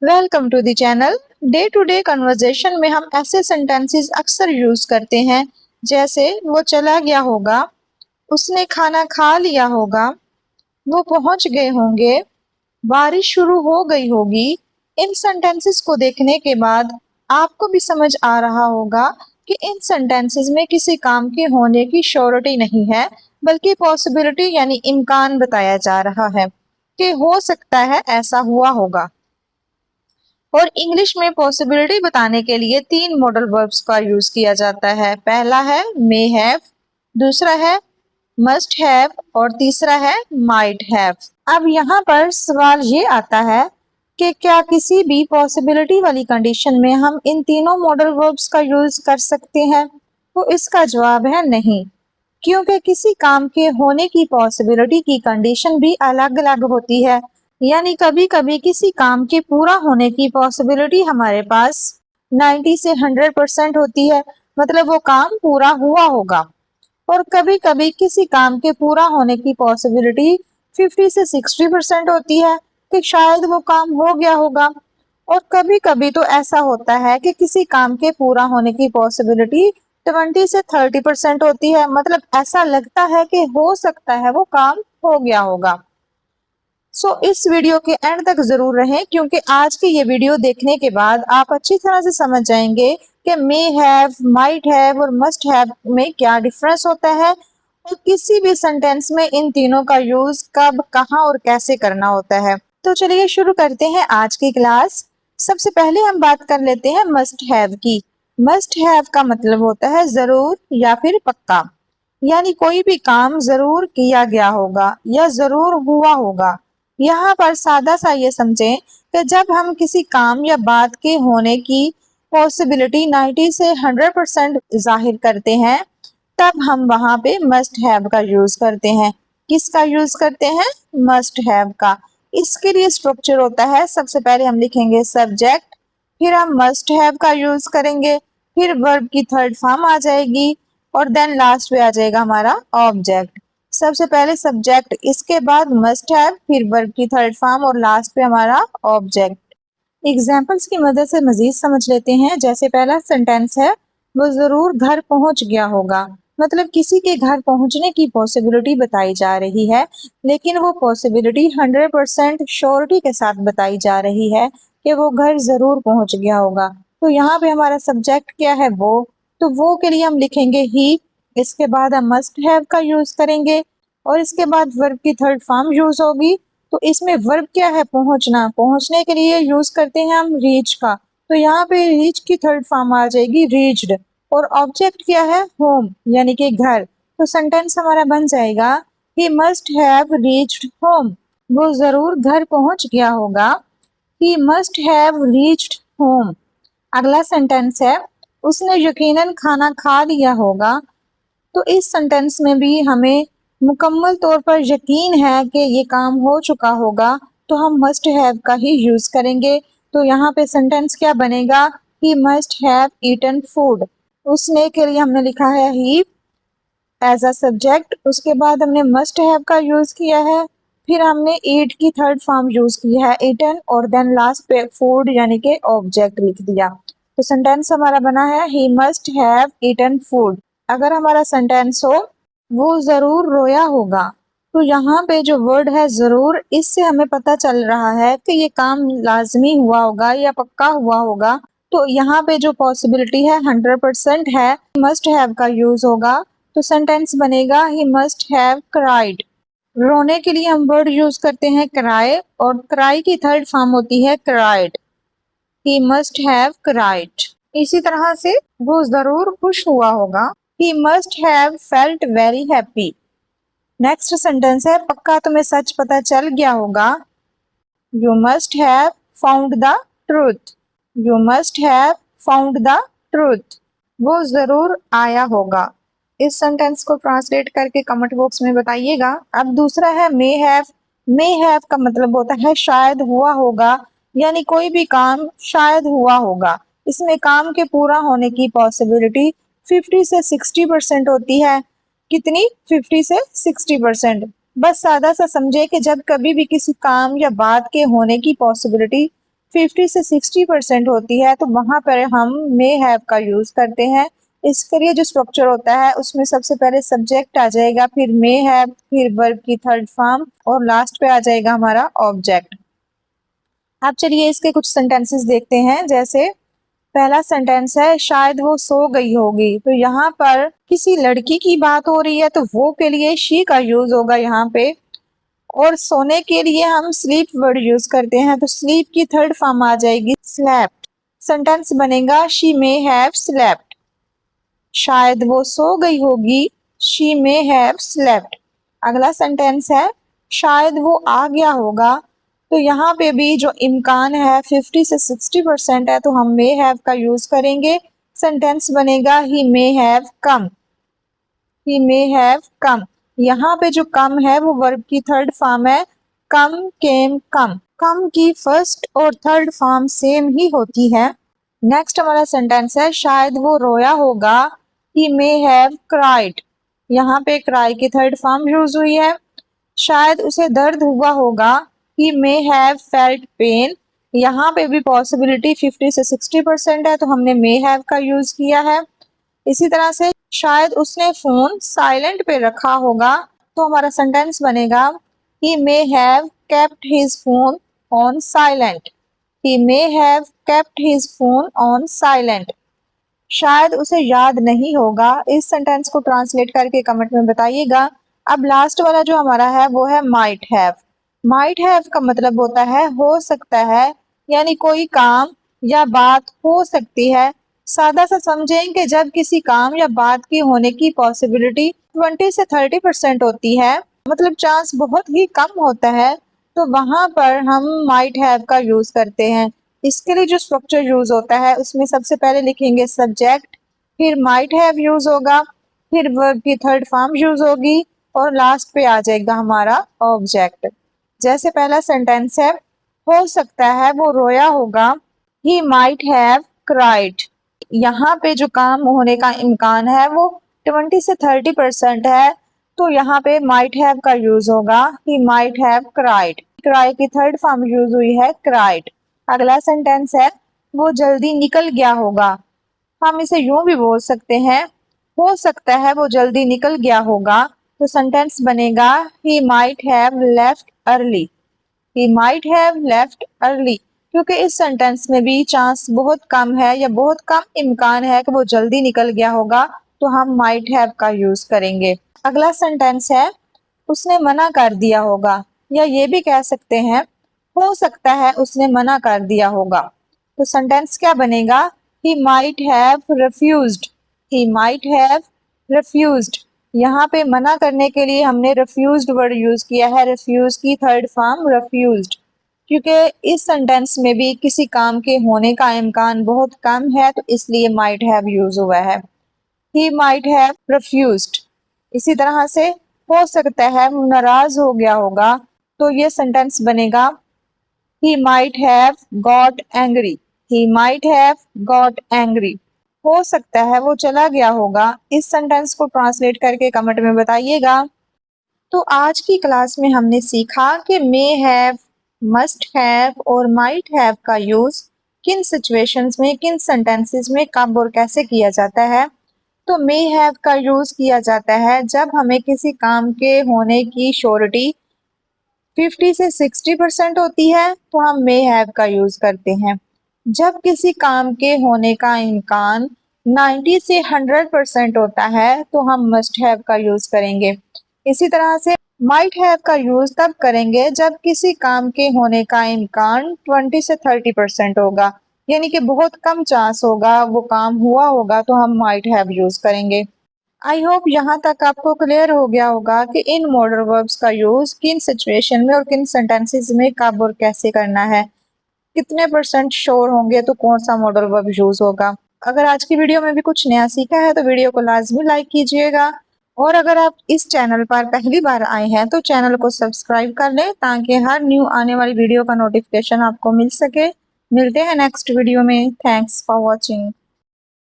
Welcome to the channel. Day to day conversation में हम ऐसे सेंटेंसेस अक्सर यूज करते हैं जैसे वो चला गया होगा, उसने खाना खा लिया होगा, वो पहुंच गए होंगे, बारिश शुरू हो गई होगी। इन सेंटेंसेस को देखने के बाद आपको भी समझ आ रहा होगा कि इन सेंटेंसेस में किसी काम के होने की श्योरिटी नहीं है, बल्कि पॉसिबिलिटी यानी इम्कान बताया जा रहा है कि हो सकता है ऐसा हुआ होगा। और इंग्लिश में पॉसिबिलिटी बताने के लिए तीन मॉडल वर्ब्स का यूज किया जाता है। पहला है मे हैव, दूसरा है मस्ट हैव और तीसरा है माइट हैव। अब यहाँ पर सवाल ये आता है कि क्या किसी भी पॉसिबिलिटी वाली कंडीशन में हम इन तीनों मॉडल वर्ब्स का यूज कर सकते हैं? तो इसका जवाब है नहीं, क्योंकि किसी काम के होने की पॉसिबिलिटी की कंडीशन भी अलग अलग होती है। यानी कभी कभी किसी काम के पूरा होने की पॉसिबिलिटी हमारे पास 90 से 100% होती है, मतलब वो काम पूरा हुआ होगा। और कभी कभी किसी काम के पूरा होने की पॉसिबिलिटी 50 से 60% होती है कि शायद वो काम हो गया होगा। और कभी कभी तो ऐसा होता है कि किसी काम के पूरा होने की पॉसिबिलिटी 20 से 30% होती है, मतलब ऐसा लगता है कि हो सकता है वो काम हो गया होगा। इस वीडियो के एंड तक जरूर रहें, क्योंकि आज की ये वीडियो देखने के बाद आप अच्छी तरह से समझ जाएंगे कि मे हैव, माइट हैव और मस्ट हैव में क्या डिफरेंस होता है और किसी भी सेंटेंस में इन तीनों का यूज कब, कहाँ और कैसे करना होता है। तो चलिए शुरू करते हैं आज की क्लास। सबसे पहले हम बात कर लेते हैं मस्ट हैव की। मस्ट हैव का मतलब होता है जरूर या फिर पक्का, यानी कोई भी काम जरूर किया गया होगा या जरूर हुआ होगा। यहाँ पर सादा सा ये समझें कि जब हम किसी काम या बात के होने की पॉसिबिलिटी 90 से 100% जाहिर करते हैं, तब हम वहां पे मस्ट हैव का यूज करते हैं। किसका यूज करते हैं? मस्ट हैव का। इसके लिए स्ट्रक्चर होता है, सबसे पहले हम लिखेंगे सब्जेक्ट, फिर हम मस्ट हैव का यूज करेंगे, फिर वर्ब की थर्ड फॉर्म आ जाएगी और देन लास्ट पे आ जाएगा हमारा ऑब्जेक्ट। सबसे पहले सब्जेक्ट, इसके बाद मस्ट हैव, फिर वर्ब की थर्ड फॉर्म और लास्ट पे हमारा ऑब्जेक्ट। एग्जाम्पल्स की मदद से मजीद समझ लेते हैं। जैसे पहला सेंटेंस है, वो जरूर घर पहुंच गया होगा, मतलब किसी के घर पहुंचने की पॉसिबिलिटी बताई जा रही है, लेकिन वो पॉसिबिलिटी 100% श्योरिटी के साथ बताई जा रही है कि वो घर जरूर पहुंच गया होगा। तो यहाँ पे हमारा सब्जेक्ट क्या है? वो। तो वो के लिए हम लिखेंगे ही, इसके बाद हम मस्ट हैव का यूज करेंगे और इसके बाद वर्ब की थर्ड फॉर्म यूज होगी। तो इसमें वर्ब क्या है? पहुंचना। पहुंचने के लिए यूज करते हैं हम रीच का, तो यहाँ पे रीच की थर्ड फॉर्म आ जाएगी रीच्ड। और ऑब्जेक्ट क्या है? होम, यानी कि घर। तो सेंटेंस हमारा बन जाएगा ही मस्ट हैव रीच्ड होम, वो जरूर घर पहुंच गया होगा। ही मस्ट हैव रीच्ड होम। अगला सेंटेंस है, उसने यकीनन खाना खा लिया होगा। तो इस सेंटेंस में भी हमें मुकम्मल तौर पर यकीन है कि ये काम हो चुका होगा, तो हम मस्ट हैव का ही यूज करेंगे। तो यहाँ पे सेंटेंस क्या बनेगा? He must have eaten food. उसने के लिए हमने लिखा है ही एज अ सब्जेक्ट, उसके बाद हमने मस्ट हैव का यूज किया है, फिर हमने ईट की थर्ड फॉर्म यूज किया है ईटन, और देन लास्ट पे फूड यानी कि ऑब्जेक्ट लिख दिया। तो सेंटेंस हमारा बना है he must have eaten food. अगर हमारा सेंटेंस हो वो जरूर रोया होगा, तो यहाँ पे जो वर्ड है जरूर, इससे हमें पता चल रहा है कि ये काम लाजमी हुआ होगा या पक्का हुआ होगा। तो यहाँ पे जो पॉसिबिलिटी है 100% है, मस्ट हैव का यूज होगा। तो सेंटेंस बनेगा ही मस्ट हैव क्राइड। रोने के लिए हम वर्ड यूज करते हैं क्राई, और क्राई की थर्ड फॉर्म होती है cried. He must have cried. इसी तरह से वो जरूर खुश हुआ होगा। He must have felt very happy. Next sentence है, पक्का तुम्हें सच पता चल गया होगा। You must have found the truth. You must have found the truth. वो जरूर आया होगा। इस सेंटेंस को ट्रांसलेट करके कमेंट बॉक्स में बताइएगा। अब दूसरा है मे हैव। मे हैव का मतलब होता है शायद हुआ होगा, यानी कोई भी काम शायद हुआ होगा। इसमें काम के पूरा होने की पॉसिबिलिटी 50 से 60% होती है। कितनी? 50 से 60%। बस सादा सा समझे कि जब कभी भी किसी काम या बात के होने की पॉसिबिलिटी 50 से 60% होती है तो वहां पर हम मे हैव का यूज करते हैं। इसके लिए जो स्ट्रक्चर होता है उसमें सबसे पहले सब्जेक्ट आ जाएगा, फिर मे हैव, फिर वर्ब की थर्ड फॉर्म और लास्ट पे आ जाएगा हमारा ऑब्जेक्ट। अब चलिए इसके कुछ सेंटेंसेस देखते हैं। जैसे पहला सेंटेंस है शायद वो सो गई होगी, तो यहाँ पर किसी लड़की की बात हो रही है तो वो के लिए शी का यूज होगा यहाँ पे, और सोने के लिए हम स्लीप वर्ड यूज करते हैं तो स्लीप की थर्ड फॉर्म आ जाएगी स्लेप्ट। सेंटेंस बनेगा शी मे हैव स्लेप्ट। शायद वो सो गई होगी, शी मे हैव स्लेप्ट। अगला सेंटेंस है शायद वो आ गया होगा, तो यहाँ पे भी जो इम्कान है 50 से 60% है तो हम मे हैव का यूज करेंगे। सेंटेंस बनेगा he may have come. He may have come. यहाँ पे जो कम है वो वर्ब की थर्ड फॉर्म है कम, केम, कम। कम की फर्स्ट और थर्ड फॉर्म सेम ही होती है। नेक्स्ट हमारा सेंटेंस है शायद वो रोया होगा, ही मे हैव क्राइड। यहाँ पे क्राई की थर्ड फॉर्म यूज हुई है। शायद उसे दर्द हुआ होगा, ही मे हैव फेल्ट पेन। यहाँ पे भी पॉसिबिलिटी 50 से 60% है तो हमने मे हैव का यूज किया है। इसी तरह से शायद उसने फोन साइलेंट पे रखा होगा, तो हमारा सेंटेंस बनेगा he may have kept his phone on silent. He may have kept his phone on silent. शायद उसे याद नहीं होगा। इस सेंटेंस को ट्रांसलेट करके कमेंट में बताइएगा। अब लास्ट वाला जो हमारा है वो है माइट हैव। माइट हैव का मतलब होता है हो सकता है, यानी कोई काम या बात हो सकती है। सादा सा समझें कि जब किसी काम या बात की होने की पॉसिबिलिटी 20 से 30% होती है, मतलब चांस बहुत ही कम होता है, तो वहां पर हम माइट हैव का यूज करते हैं। इसके लिए जो स्ट्रक्चर यूज होता है उसमें सबसे पहले लिखेंगे सब्जेक्ट, फिर माइट हैव यूज होगा, फिर वर्ब की थर्ड फॉर्म यूज होगी और लास्ट पे आ जाएगा हमारा ऑब्जेक्ट। जैसे पहला सेंटेंस है हो सकता है वो रोया होगा, ही माइट हैव क्राइड। यहाँ पे जो काम होने का इम्कान है वो 20 से 30% है, तो यहाँ पे माइट हैव का यूज होगा, he might have cried. Cry की थर्ड फॉर्म यूज हुई है क्राइड। अगला सेंटेंस है वो जल्दी निकल गया होगा। हम इसे यूं भी बोल सकते हैं हो सकता है वो जल्दी निकल गया होगा, तो सेंटेंस बनेगा he might have left early. He might have left early, क्योंकि इस सेंटेंस में भी चांस बहुत कम है या बहुत कम इम्कान है कि वो जल्दी निकल गया होगा, तो हम माइट हैव का यूज करेंगे। अगला सेंटेंस है उसने मना कर दिया होगा, या ये भी कह सकते हैं हो सकता है उसने मना कर दिया होगा, तो सेंटेंस क्या बनेगा he might have refused. He might have refused. यहाँ पे मना करने के लिए हमने रिफ्यूज्ड वर्ड यूज किया है, रिफ्यूज की थर्ड फॉर्म रिफ्यूज्ड, क्योंकि इस सेंटेंस में भी किसी काम के होने का इम्कान बहुत कम है, तो इसलिए माइट हैव यूज हुआ है। He might have refused. इसी तरह से हो सकता है वो नाराज हो गया होगा, तो ये सेंटेंस बनेगा he might have got angry. He might have got angry. हो सकता है वो चला गया होगा। इस सेंटेंस को ट्रांसलेट करके कमेंट में बताइएगा। तो आज की क्लास में हमने सीखा कि मे हैव, मस्ट हैव और माइट हैव का यूज किन सिचुएशंस में, किन सेंटेंसेस में कब और कैसे किया जाता है। तो मे हैव का यूज किया जाता है जब हमें किसी काम के होने की श्योरिटी 50 से 60% होती है, तो हम मे हैव का यूज करते हैं। जब किसी काम के होने का इम्कान 90 से 100% होता है, तो हम मस्ट हैव का यूज करेंगे। इसी तरह से माइट हैव का यूज तब करेंगे जब किसी काम के होने का इम्कान 20 से 30% होगा, यानी कि बहुत कम चांस होगा वो काम हुआ होगा, तो हम माइट हैव यूज करेंगे। आई होप यहाँ तक आपको क्लियर हो गया होगा कि इन मॉडल वर्ब्स का यूज किन सिचुएशन में और किन सेंटेंसेस में कब और कैसे करना है। कितने % श्योर होंगे तो कौन सा मॉडल वर्ब यूज होगा। अगर आज की वीडियो में भी कुछ नया सीखा है तो वीडियो को लाजमी लाइक कीजिएगा, और अगर आप इस चैनल पर पहली बार आए हैं तो चैनल को सब्सक्राइब कर लें ताकि हर न्यू आने वाली वीडियो का नोटिफिकेशन आपको मिल सके। मिलते हैं नेक्स्ट वीडियो में। Thanks for watching.